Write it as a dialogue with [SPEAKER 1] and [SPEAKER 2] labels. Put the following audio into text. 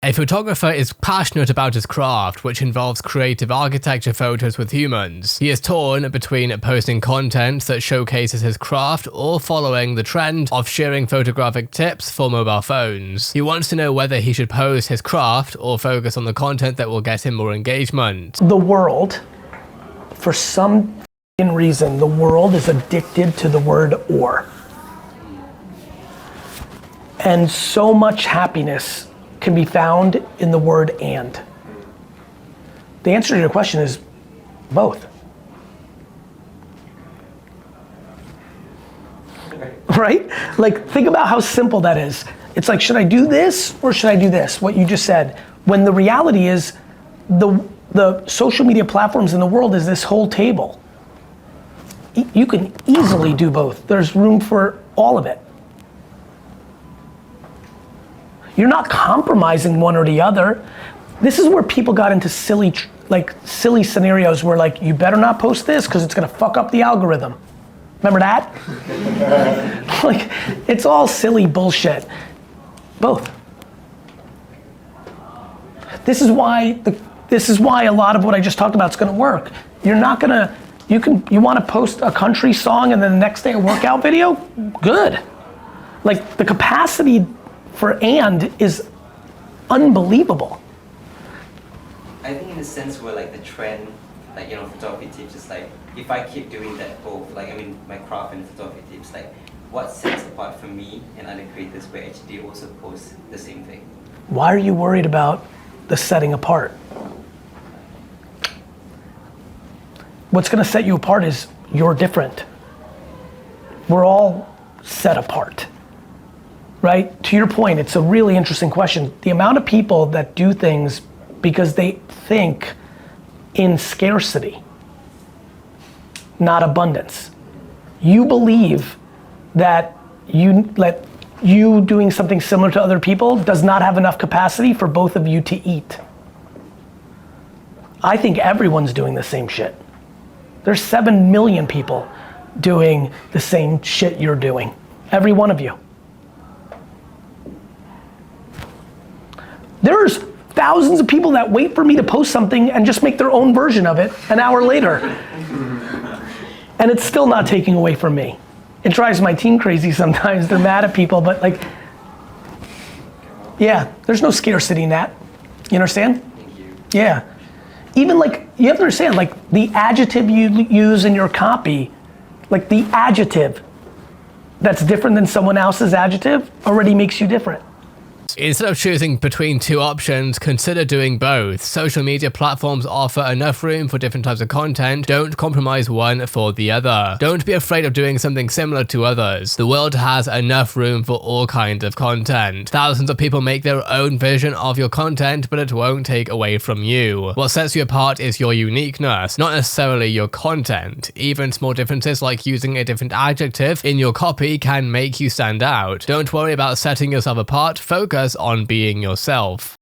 [SPEAKER 1] A photographer is passionate about his craft, which involves creative architecture photos with humans. He is torn between posting content that showcases his craft or following the trend of sharing photographic tips for mobile phones. He wants to know whether he should post his craft or focus on the content that will get him more engagement.
[SPEAKER 2] The world, for some reason, the world is addicted to the word or. And so much happiness can be found in the word and. The answer to your question is both. Right? Like, think about how simple that is. It's like, should I do this or should I do this? What you just said. When the reality is, the social media platforms in the world is this whole table. You can easily do both. There's room for all of it. You're not compromising one or the other. This is where people got into silly scenarios where like, you better not post this because it's gonna fuck up the algorithm. Remember that? Like, it's all silly bullshit. Both. This is why a lot of what I just talked about is gonna work. You're not gonna, you wanna post a country song and then the next day a workout video? Good. Like, the capacity for and is unbelievable.
[SPEAKER 3] I think in a sense where like the trend, like, you know, photography tips is like, if I keep doing that both, like, I mean, my craft and photography tips, like, what sets apart from me and other creators where actually they also post the same thing?
[SPEAKER 2] Why are you worried about the setting apart? What's gonna set you apart is you're different. We're all set apart. Right? To your point, it's a really interesting question. The amount of people that do things because they think in scarcity, not abundance. You believe that you doing something similar to other people does not have enough capacity for both of you to eat. I think everyone's doing the same shit. There's 7 million people doing the same shit you're doing. Every one of you. There's thousands of people that wait for me to post something and just make their own version of it an hour later. And it's still not taking away from me. It drives my team crazy sometimes. They're mad at people, but like, yeah, there's no scarcity in that. You understand?
[SPEAKER 3] Thank you.
[SPEAKER 2] Yeah. Even like, you have to understand, like the adjective you use in your copy, like the adjective that's different than someone else's adjective already makes you different.
[SPEAKER 1] Instead of choosing between two options, consider doing both. Social media platforms offer enough room for different types of content. Don't compromise one for the other. Don't be afraid of doing something similar to others. The world has enough room for all kinds of content. Thousands of people make their own version of your content, but it won't take away from you. What sets you apart is your uniqueness, not necessarily your content. Even small differences like using a different adjective in your copy can make you stand out. Don't worry about setting yourself apart. Focus on being yourself.